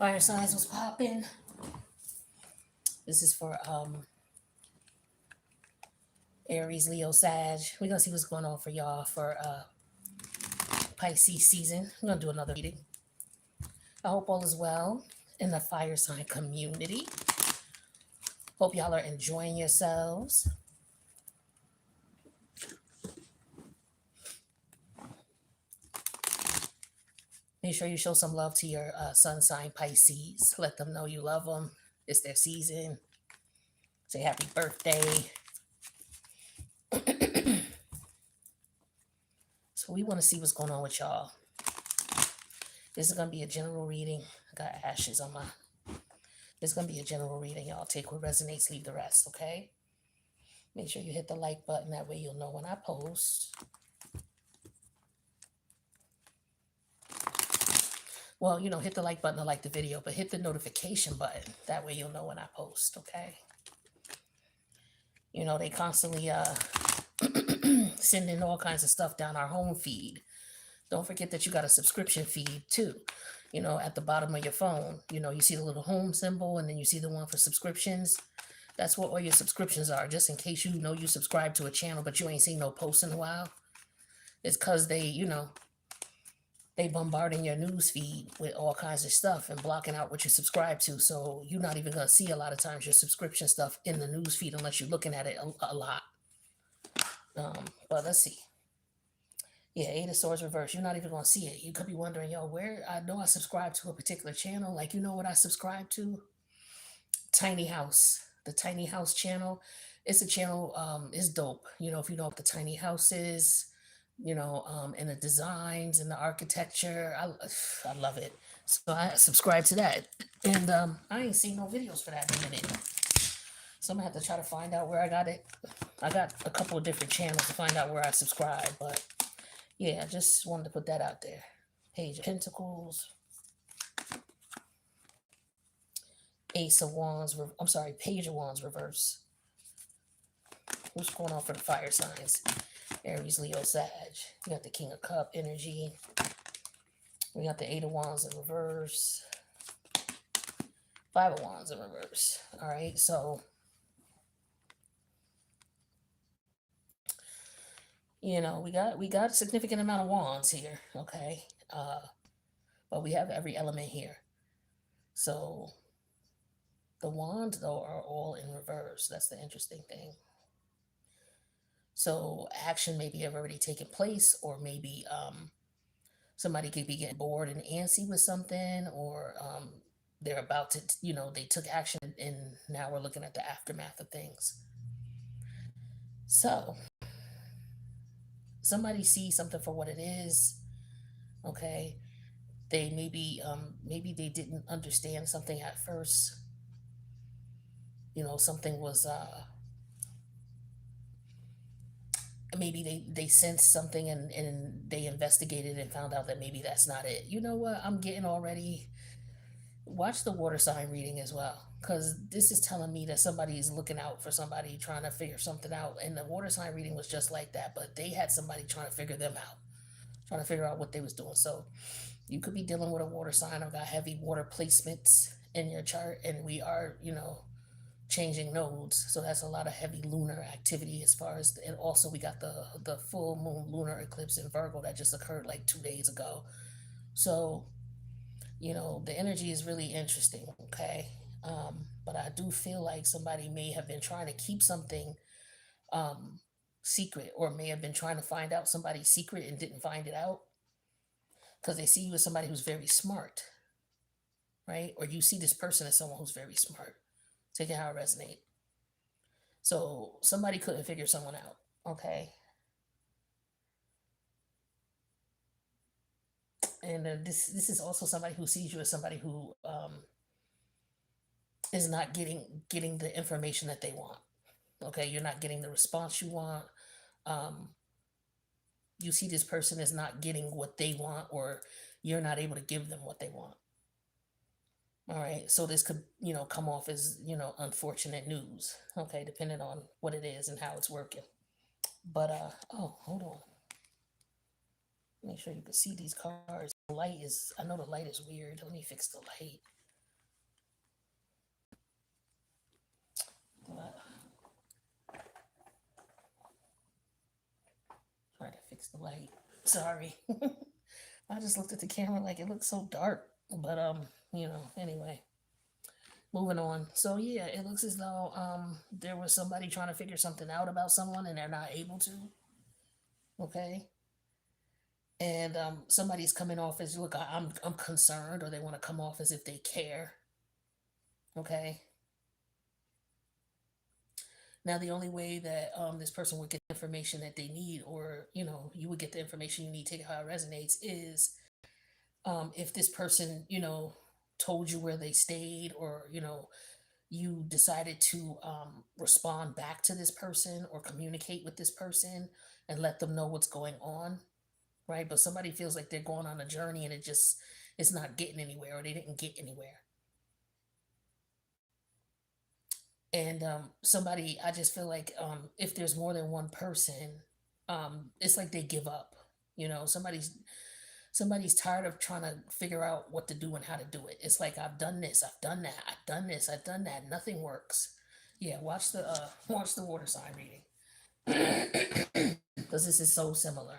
Fire signs was popping. This is for Aries, Leo, Sag. We're gonna see what's going on for y'all for Pisces season. I'm gonna do another reading. I hope all is well in the fire sign community. Hope y'all are enjoying yourselves. Make sure you show some love to your sun sign Pisces. Let them know you love them. It's their season. Say happy birthday. So we want to see what's going on with y'all. This is going to be a general reading. I got ashes on my... This is going to be a general reading. Y'all take what resonates, leave the rest, okay? Make sure you hit the like button. That way you'll know when I post. Well, hit the like button to like the video, but hit the notification button. That way you'll know when I post, okay? They constantly sending all kinds of stuff down our home feed. Don't forget that you got a subscription feed too. At the bottom of your phone, you see the little home symbol and then you see the one for subscriptions. That's what all your subscriptions are, just in case you subscribe to a channel, but you ain't seen no posts in a while. It's because they bombarding your news feed with all kinds of stuff and blocking out what you subscribe to. So you're not even going to see a lot of times your subscription stuff in the news feed unless you're looking at it a lot. But let's see. Yeah, Eight of Swords reverse. You're not even going to see it. You could be wondering, where I know I subscribe to a particular channel. Like, what I subscribe to? Tiny House. The Tiny House channel. It's a channel, it's dope. If you know what the tiny house is, and the designs and the architecture. I love it. So I subscribe to that. And I ain't seen no videos for that in a minute. So I'm going to have to try to find out where I got it. I got a couple of different channels to find out where I subscribe, but yeah, I just wanted to put that out there. Page of Pentacles. Ace of Wands. Page of Wands reverse. What's going on for the fire signs? Aries, Leo, Sag. We got the King of Cup energy. We got the Eight of Wands in reverse. Five of Wands in reverse. All right, so we got a significant amount of wands here, okay? But we have every element here. So the wands, though, are all in reverse. That's the interesting thing. So action maybe have already taken place, or maybe somebody could be getting bored and antsy with something, or they're about to, they took action and now we're looking at the aftermath of things. So somebody sees something for what it is, okay? They maybe they didn't understand something at first. Something was maybe they sensed something and they investigated and found out that maybe that's not it. You know what? I'm getting already. Watch the water sign reading as well, because this is telling me that somebody is looking out for somebody trying to figure something out. And the water sign reading was just like that, but they had somebody trying to figure them out, trying to figure out what they was doing. So you could be dealing with a water sign or got heavy water placements in your chart, and we are, changing nodes. So that's a lot of heavy lunar activity as far as, and also we got the full moon lunar eclipse in Virgo that just occurred like 2 days ago. So, the energy is really interesting, okay? But I do feel like somebody may have been trying to keep something secret, or may have been trying to find out somebody's secret and didn't find it out, because they see you as somebody who's very smart, right? Or you see this person as someone who's very smart. Take it how it resonates. So somebody couldn't figure someone out, okay? And this is also somebody who sees you as somebody who is not getting the information that they want. Okay, you're not getting the response you want. You see this person is not getting what they want, or you're not able to give them what they want. All right, so this could, come off as, unfortunate news, okay, depending on what it is and how it's working. But, oh, hold on. Make sure you can see these cards. The light is, I know the light is weird. Let me fix the light. Fix the light. Sorry. I just looked at the camera like it looks so dark. But anyway, moving on. So yeah, it looks as though there was somebody trying to figure something out about someone and they're not able to. Okay. And somebody's coming off as, look, I'm concerned, or they want to come off as if they care. Okay. Now, the only way that this person would get the information that they need, or you would get the information you need, take it how it resonates, is if this person, told you where they stayed, or you decided to respond back to this person or communicate with this person and let them know what's going on, right? But somebody feels like they're going on a journey and it's not getting anywhere, or they didn't get anywhere. And somebody, I just feel like if there's more than one person, it's like they give up. Somebody's tired of trying to figure out what to do and how to do it. It's like, I've done this, I've done that, I've done this, I've done that, nothing works. Yeah, watch the water sign reading, because this is so similar.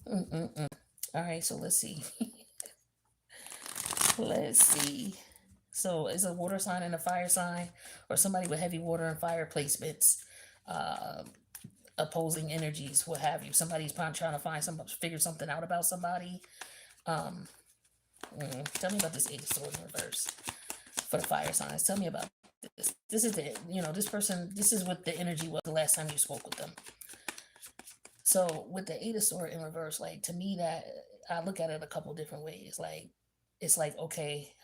Mm-mm-mm. All right, so let's see. Let's see. So is a water sign and a fire sign, or somebody with heavy water and fire placements, uh, opposing energies, what have you. Somebody's probably trying to figure something out about somebody. Um, Tell me about this Eight of Swords in reverse for the fire signs. Tell me about this. This is this person, this is what the energy was the last time you spoke with them. So with the Eight of Swords in reverse, like, to me, that I look at it a couple different ways. Like, it's like, okay,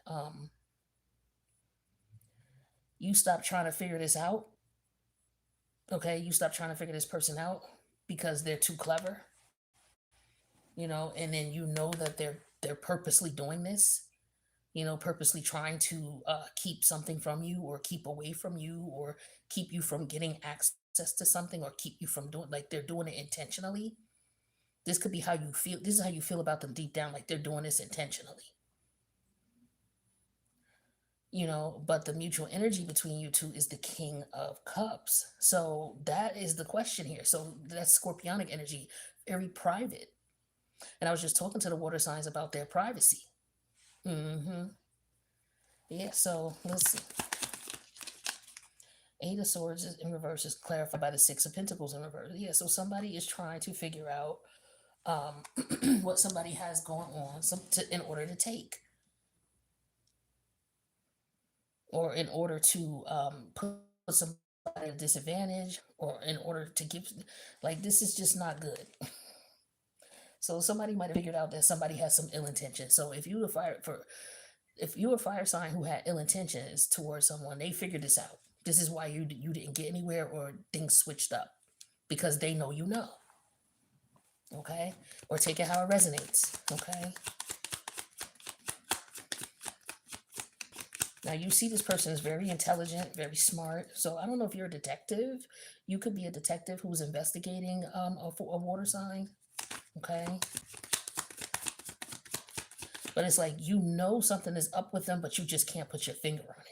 you stop trying to figure this out. Okay, you stop trying to figure this person out because they're too clever, and then that they're purposely doing this, purposely trying to keep something from you, or keep away from you, or keep you from getting access to something, or keep you from doing, like, they're doing it intentionally. This could be how you feel. This is how you feel about them deep down, like they're doing this intentionally. But the mutual energy between you two is the King of Cups. So that is the question here. So that's scorpionic energy, very private. And I was just talking to the water signs about their privacy. Yeah, so let's see. Eight of Swords in reverse is clarified by the Six of Pentacles in reverse. Yeah, so somebody is trying to figure out what somebody has going on, in order to take, or in order to put somebody at a disadvantage, or in order to give, like, this is just not good. So somebody might have figured out that somebody has some ill intention. So if you were a fire sign who had ill intentions towards someone, they figured this out. This is why you didn't get anywhere, or things switched up, because they know. Okay, or take it how it resonates. Okay. Now, you see this person is very intelligent, very smart. So I don't know if you're a detective. You could be a detective who's investigating a water sign. Okay. But it's like, something is up with them, but you just can't put your finger on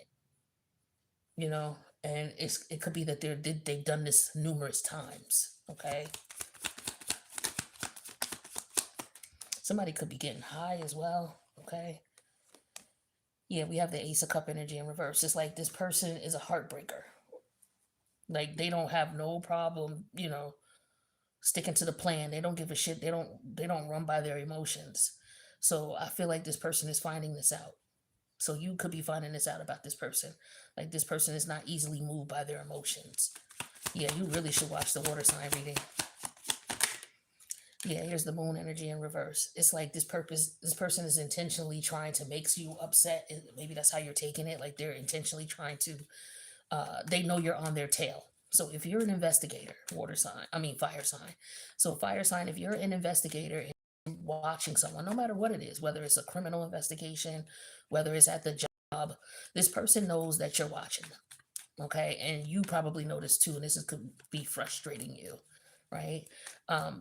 it. And it could be that they've done this numerous times. Okay. Somebody could be getting high as well. Okay. Yeah, we have the Ace of Cup energy in reverse. It's like this person is a heartbreaker. Like, they don't have no problem, sticking to the plan. They don't give a shit. They don't run by their emotions. So I feel like this person is finding this out. So you could be finding this out about this person. Like, this person is not easily moved by their emotions. Yeah, you really should watch the water sign reading. Yeah, here's the moon energy in reverse. It's like this person is intentionally trying to make you upset. And maybe that's how you're taking it. Like, they're intentionally trying to, they know you're on their tail. So if you're an investigator, fire sign. So fire sign, if you're an investigator and watching someone, no matter what it is, whether it's a criminal investigation, whether it's at the job, this person knows that you're watching them. Okay. And you probably notice too, and could be frustrating you. Right.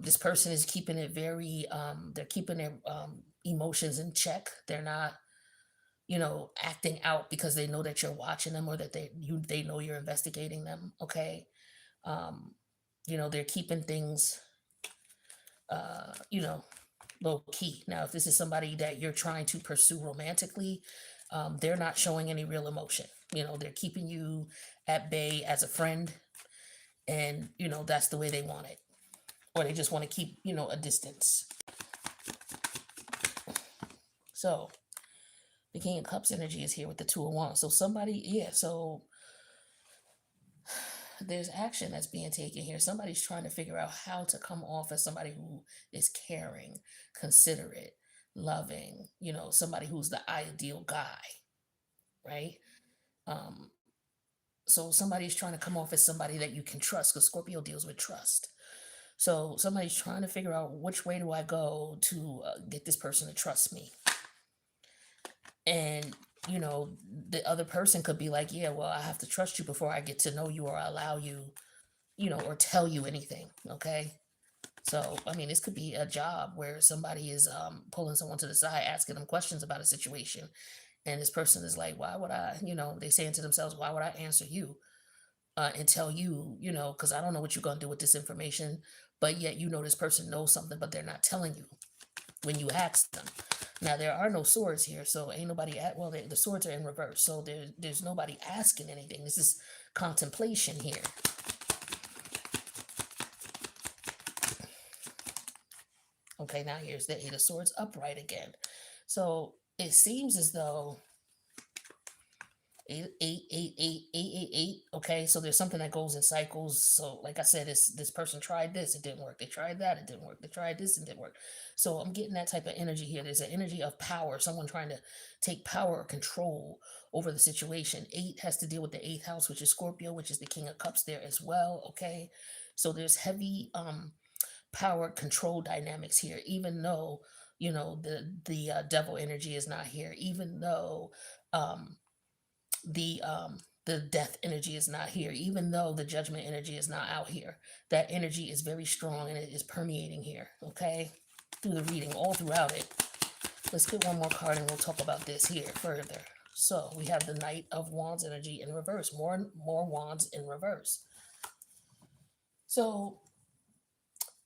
This person is keeping it they're keeping their emotions in check. They're not acting out because they know that you're watching them, or that they know you're investigating them. Okay. Um, they're keeping things, you know, low key. Now, if this is somebody that you're trying to pursue romantically, they're not showing any real emotion. They're keeping you at bay as a friend, and that's the way they want it, or they just want to keep a distance. So the King of Cups energy is here with the Two of Wands. So somebody, yeah. So there's action that's being taken here. Somebody's trying to figure out how to come off as somebody who is caring, considerate, loving, somebody who's the ideal guy, right? Um, so somebody's trying to come off as somebody that you can trust, because Scorpio deals with trust. So somebody's trying to figure out, which way do I go to get this person to trust me? And the other person could be like, yeah, well, I have to trust you before I get to know you or allow you, or tell you anything. Okay. So, I mean, this could be a job where somebody is pulling someone to the side, asking them questions about a situation. And this person is like, why would I, they saying to themselves, why would I answer you and tell you, because I don't know what you're going to do with this information. But yet, this person knows something, but they're not telling you when you ask them. Now, there are no swords here, so ain't nobody at, well, the swords are in reverse, so there's nobody asking anything. This is contemplation here. Okay, now here's the Eight of Swords upright again. So it seems as though 8. Okay, so there's something that goes in cycles. So, like I said, this person tried this, it didn't work. They tried that, it didn't work. They tried this, it didn't work. So I'm getting that type of energy here. There's an energy of power, someone trying to take power or control over the situation. 8 has to deal with the 8th house, which is Scorpio, which is the King of Cups there as well. Okay, so there's heavy power control dynamics here, even though the devil energy is not here, even though um the death energy is not here, even though the judgment energy is not out here. That energy is very strong, and it is permeating here. Okay, through the reading, all throughout it. Let's get one more card and we'll talk about this here further. So we have the Knight of Wands energy in reverse. More wands in reverse. So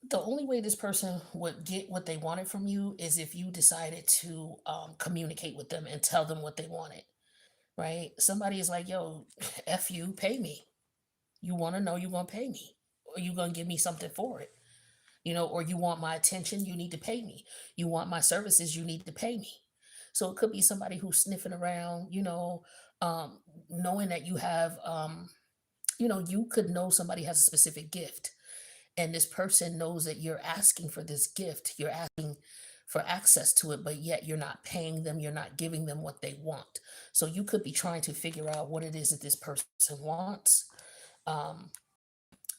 the only way this person would get what they wanted from you is if you decided to communicate with them and tell them what they wanted, right? Somebody is like, yo, F you, pay me. You want to know, you're going to pay me. Or you're going to give me something for it. Or you want my attention, you need to pay me. You want my services, you need to pay me. So it could be somebody who's sniffing around, knowing that you have, you could know somebody has a specific gift, and this person knows that you're asking for this gift, you're asking for access to it, but yet you're not paying them, you're not giving them what they want. So you could be trying to figure out what it is that this person wants.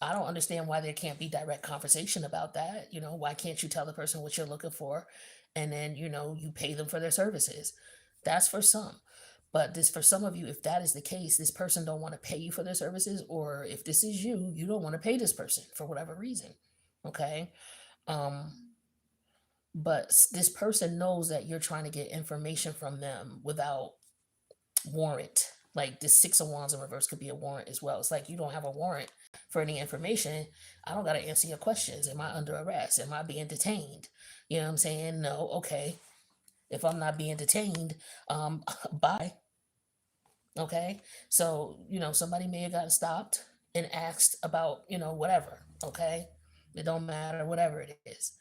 I don't understand why there can't be direct conversation about that. Why can't you tell the person what you're looking for, and then you pay them for their services? That's for some. But this, for some of you, if that is the case, this person don't want to pay you for their services, or if this is you, you don't want to pay this person for whatever reason. Okay. Um, but this person knows that you're trying to get information from them without warrant. Like this 6 of Wands in reverse could be a warrant as well. It's like, you don't have a warrant for any information. I don't got to answer your questions. Am I under arrest? Am I being detained? You know what I'm saying? No. Okay. If I'm not being detained, bye. Okay. So, somebody may have gotten stopped and asked about, whatever. Okay. It don't matter, whatever it is.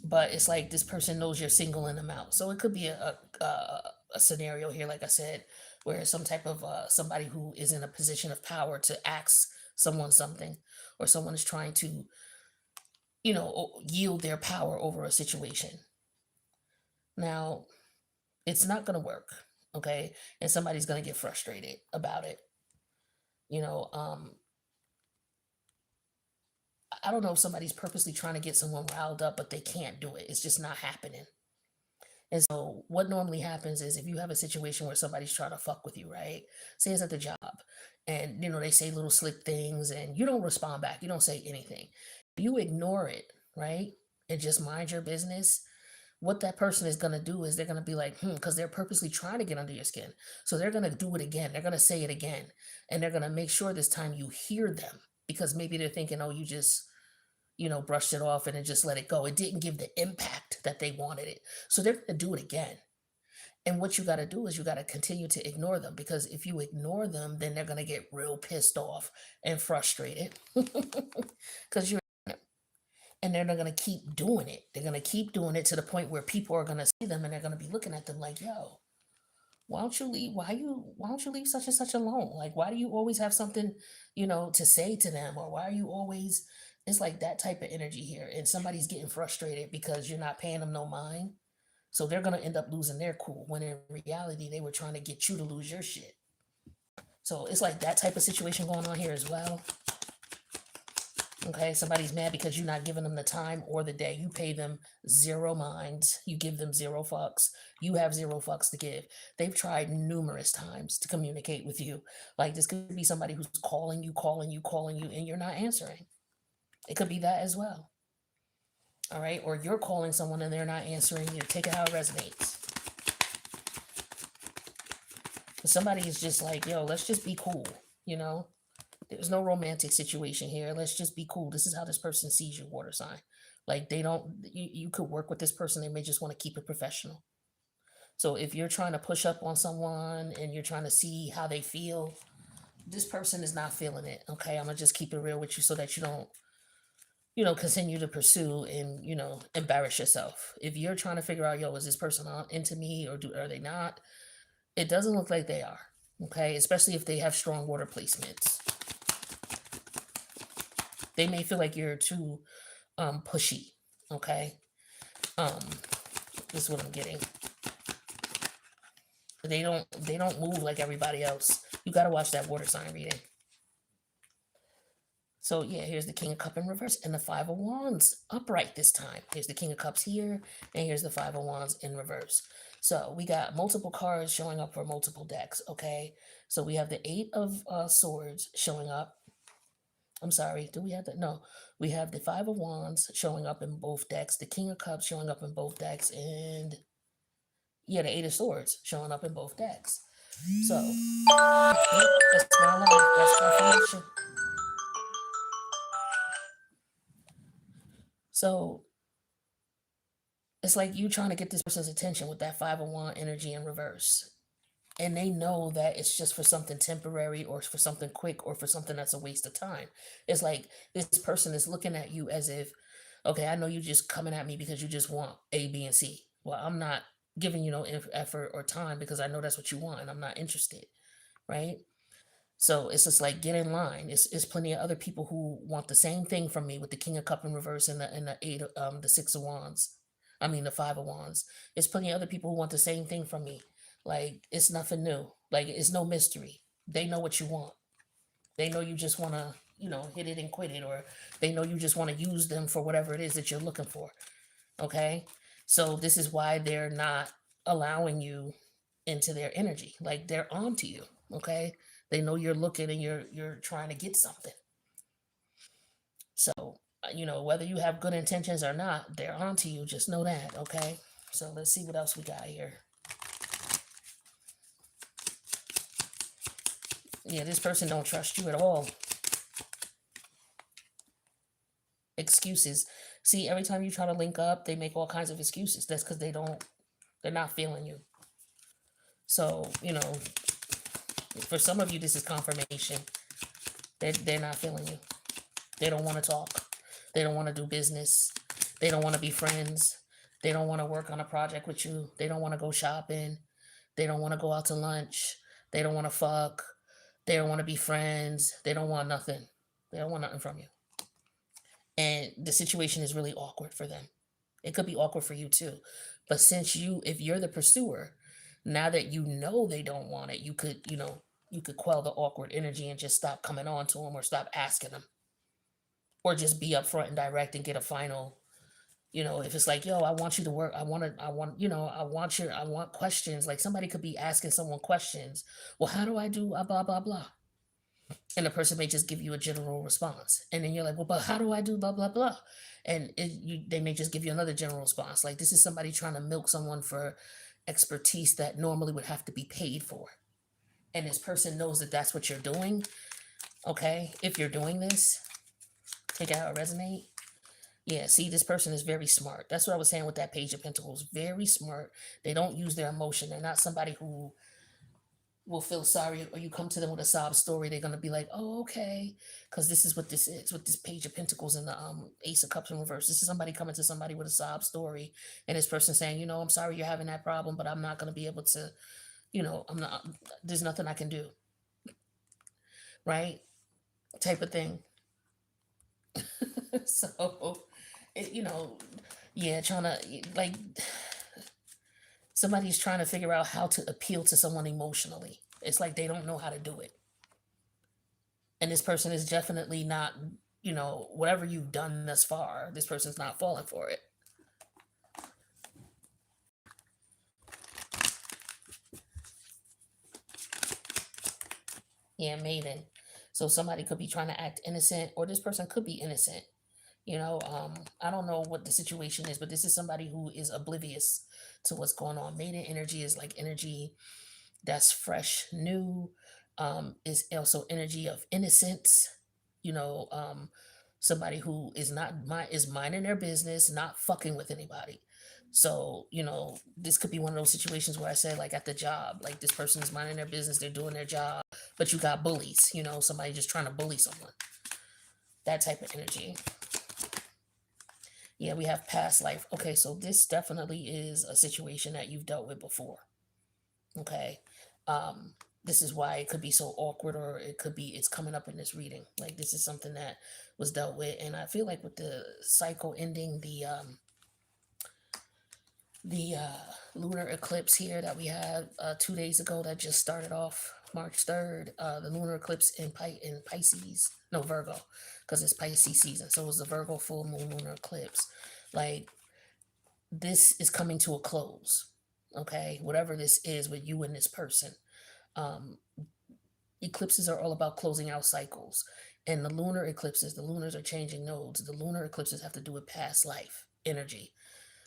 But it's like this person knows you're singling them out. So it could be a scenario here, like I said, where some type of somebody who is in a position of power to ask someone something, or someone is trying to, yield their power over a situation. Now, it's not going to work. Okay. And somebody's going to get frustrated about it. I don't know if somebody's purposely trying to get someone riled up, but they can't do it. It's just not happening. And so what normally happens is, if you have a situation where somebody's trying to fuck with you, right? Say it's at the job, and they say little slick things and you don't respond back. You don't say anything. You ignore it, right? And just mind your business. what that person is going to do is they're going to be like, because they're purposely trying to get under your skin. So they're going to do it again. They're going to say it again. And they're going to make sure this time you hear them, because maybe they're thinking, oh, you just, brushed it off and then just let it go. It didn't give the impact that they wanted it. So they're going to do it again. And what you got to do is you got to continue to ignore them, because if you ignore them, then they're going to get real pissed off and frustrated because you're, and they're not going to keep doing it. They're going to keep doing it to the point where people are going to see them and they're going to be looking at them like, yo, why don't you leave? Why don't you leave such and such alone? Like, why do you always have something, to say to them? Or why are you always, it's like that type of energy here. And somebody's getting frustrated because you're not paying them no mind. So they're going to end up losing their cool, when in reality, they were trying to get you to lose your shit. So it's like that type of situation going on here as well. Okay, somebody's mad because you're not giving them the time or the day. You pay them zero minds. You give them zero fucks. You have zero fucks to give. They've tried numerous times to communicate with you. Like, this could be somebody who's calling you, and you're not answering. It could be that as well. All right, or you're calling someone and they're not answering you. Take it how it resonates. Somebody is just like, yo, let's just be cool, There's no romantic situation here. Let's just be cool. This is how this person sees you, water sign. Like, they don't, you could work with this person. They may just want to keep it professional. So if you're trying to push up on someone and you're trying to see how they feel, this person is not feeling it. Okay. I'm going to just keep it real with you so that you don't, continue to pursue and, embarrass yourself. If you're trying to figure out, yo, is this person into me, or are they not? It doesn't look like they are. Okay. Especially if they have strong water placements. They may feel like you're too pushy. Okay. This is what I'm getting. They don't move like everybody else. You got to watch that water sign reading. So yeah, here's the King of Cups in reverse and the Five of Wands upright this time. Here's the King of Cups here, and here's the Five of Wands in reverse. So we got multiple cards showing up for multiple decks, okay? So we have the Eight of Swords showing up. I'm sorry, do we have that? No, we have the Five of Wands showing up in both decks, the King of Cups showing up in both decks, and yeah, the Eight of Swords showing up in both decks. So, that's my life, that's confirmation. So, it's like you trying to get this person's attention with that Five of Wands energy in reverse. And they know that it's just for something temporary, or for something quick, or for something that's a waste of time. It's like this person is looking at you as if, okay, I know you just coming at me because you just want A, B, and C. Well, I'm not giving you no effort or time because I know that's what you want and I'm not interested, right? So it's just like, get in line. It's plenty of other people who want the same thing from me with the King of Cup in reverse and the eight the Six of Wands. I mean the Five of Wands. It's plenty of other people who want the same thing from me. Like, it's nothing new. Like, it's no mystery. They know what you want. They know you just want to, hit it and quit it, or they know you just want to use them for whatever it is that you're looking for. Okay? So this is why they're not allowing you into their energy. Like, they're on to you. Okay? They know you're looking and you're trying to get something. So, whether you have good intentions or not, they're on to you. Just know that, okay? So let's see what else we got here. Yeah, this person don't trust you at all. Excuses. See, every time you try to link up, they make all kinds of excuses. That's because they're not feeling you. So, for some of you, this is confirmation. They're not feeling you. They don't want to talk. They don't want to do business. They don't want to be friends. They don't want to work on a project with you. They don't want to go shopping. They don't want to go out to lunch. They don't want to fuck. They don't want to be friends. They don't want nothing. They don't want nothing from you. And the situation is really awkward for them. It could be awkward for you too. But if you're the pursuer, now that you know they don't want it, you could quell the awkward energy and just stop coming on to them, or stop asking them, or just be upfront and direct and get a final. If it's like, yo, I want you to work, I want questions. Like, somebody could be asking someone questions. Well, how do I do blah, blah, blah. And the person may just give you a general response. And then you're like, well, but how do I do blah, blah, blah? And they may just give you another general response. Like, this is somebody trying to milk someone for expertise that normally would have to be paid for. And this person knows that that's what you're doing. Okay. If you're doing this, take out a resonate. Yeah, see, this person is very smart. That's what I was saying with that Page of Pentacles. Very smart. They don't use their emotion. They're not somebody who will feel sorry, or you come to them with a sob story, they're going to be like, oh, okay, because this is what this is with this Page of Pentacles and the Ace of Cups in reverse. This is somebody coming to somebody with a sob story, and this person saying, I'm sorry you're having that problem, but I'm not going to be able to, I'm not, there's nothing I can do, right? Type of thing. So, yeah, trying to, like, somebody's trying to figure out how to appeal to someone emotionally. It's like they don't know how to do it. And this person is definitely not, whatever you've done thus far, this person's not falling for it. Yeah, maiden. So somebody could be trying to act innocent, or this person could be innocent. I don't know what the situation is, but this is somebody who is oblivious to what's going on. Maiden energy is like energy that's fresh, new, is also energy of innocence. You know, somebody who is minding their business, not fucking with anybody. So, this could be one of those situations where I say, like at the job, like this person is minding their business, they're doing their job, but you got bullies, somebody just trying to bully someone. That type of energy. Yeah, we have past life. Okay, so this definitely is a situation that you've dealt with before. Okay. This is why it could be so awkward, or it could be it's coming up in this reading. Like this is something that was dealt with. And I feel like with the cycle ending, the lunar eclipse here that we had 2 days ago that just started off March 3rd, the lunar eclipse in Pisces, no, Virgo, because it's Pisces season. So it was the Virgo full moon lunar eclipse. Like, this is coming to a close. Okay, whatever this is with you and this person. Um, Eclipses are all about closing out cycles. And the lunar eclipses, the lunars are changing nodes. The lunar eclipses have to do with past life energy.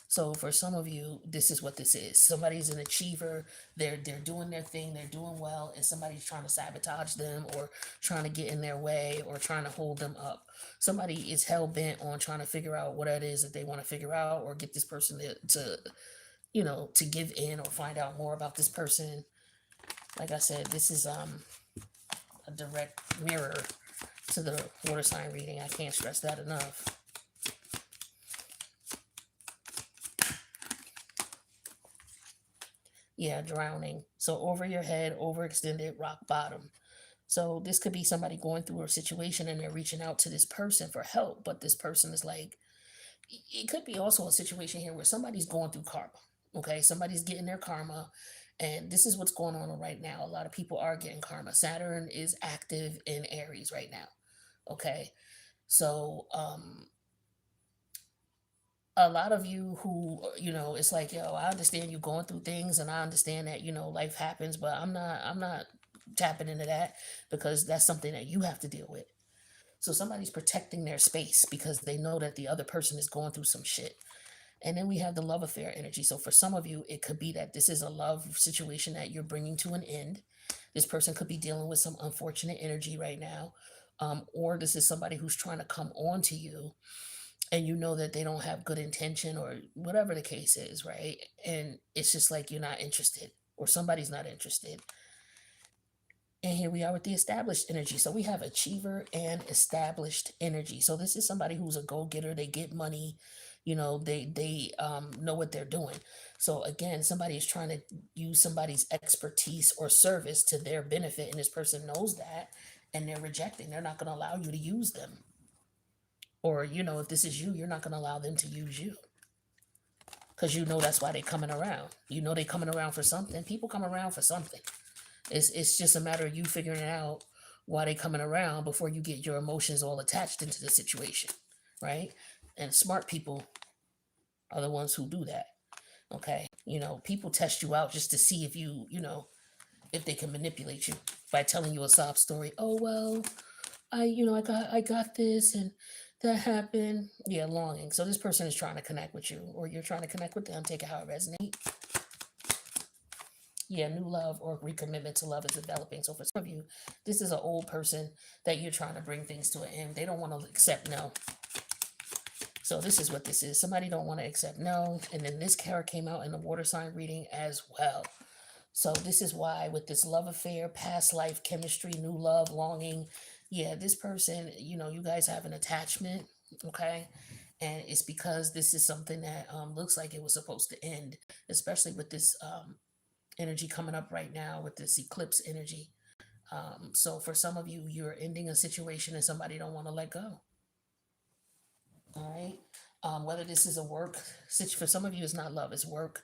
So for some of you, this is what this is. Somebody's an achiever. They're doing their thing. They're doing well, and somebody's trying to sabotage them, or trying to get in their way, or trying to hold them up. Somebody is hell bent on trying to figure out what it is that they want to figure out, or get this person to give in or find out more about this person. Like I said, this is a direct mirror to the water sign reading. I can't stress that enough. Yeah, drowning. So over your head, overextended, rock bottom. So this could be somebody going through a situation and they're reaching out to this person for help, but this person is like, it could be also a situation here where somebody's going through karma. Okay, somebody's getting their karma, and this is what's going on right now. A lot of people are getting karma. Saturn is active in Aries right now. Okay, so a lot of you who, it's like, yo, I understand you going through things, and I understand that, life happens, but I'm not tapping into that, because that's something that you have to deal with. So somebody's protecting their space because they know that the other person is going through some shit. And then we have the love affair energy. So for some of you, it could be that this is a love situation that you're bringing to an end. This person could be dealing with some unfortunate energy right now. Or this is somebody who's trying to come on to you, and you know that they don't have good intention, or whatever the case is, right? And it's just like you're not interested, or somebody's not interested. And here we are with the established energy. So we have achiever and established energy. So this is somebody who's a go-getter. They get money, they know what they're doing. So again, somebody is trying to use somebody's expertise or service to their benefit, and this person knows that, and they're rejecting. They're not going to allow you to use them. Or, if this is you, you're not going to allow them to use you. Because that's why they're coming around. They're coming around for something. People come around for something. It's just a matter of you figuring out why they're coming around before you get your emotions all attached into the situation, right? And smart people are the ones who do that, okay? People test you out just to see if you if they can manipulate you by telling you a sob story. Oh well, I got this and that happened. Yeah, longing. So this person is trying to connect with you, or you're trying to connect with them. Take it how it resonates. Yeah, new love or recommitment to love is developing. So for some of you, this is an old person that you're trying to bring things to an end. They don't want to accept no. So this is what this is. Somebody don't want to accept no. And then this card came out in the water sign reading as well. So this is why with this love affair, past life chemistry, new love, longing, yeah, this person, you guys have an attachment, okay? And it's because this is something that looks like it was supposed to end, especially with this energy coming up right now with this eclipse energy. So for some of you, you're ending a situation and somebody don't want to let go. All right. Whether this is a work situation, for some of you, it's not love, it's work.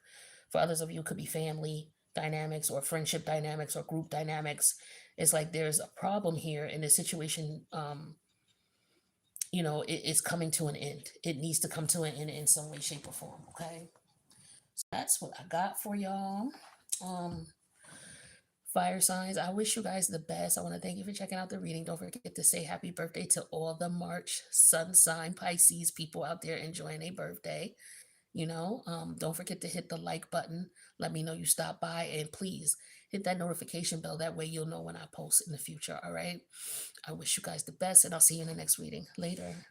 For others of you, it could be family dynamics or friendship dynamics or group dynamics. It's like there's a problem here in this situation. It's coming to an end. It needs to come to an end in some way, shape, or form. Okay. So that's what I got for y'all. Um, Fire signs, I wish you guys the best. I want to thank you for checking out the reading. Don't forget to say happy birthday to all the March sun sign Pisces people out there enjoying a birthday. Don't forget to hit the like button. Let me know you stopped by, and please hit that notification bell. That way you'll know when I post in the future. All right. I wish you guys the best, and I'll see you in the next reading. Later.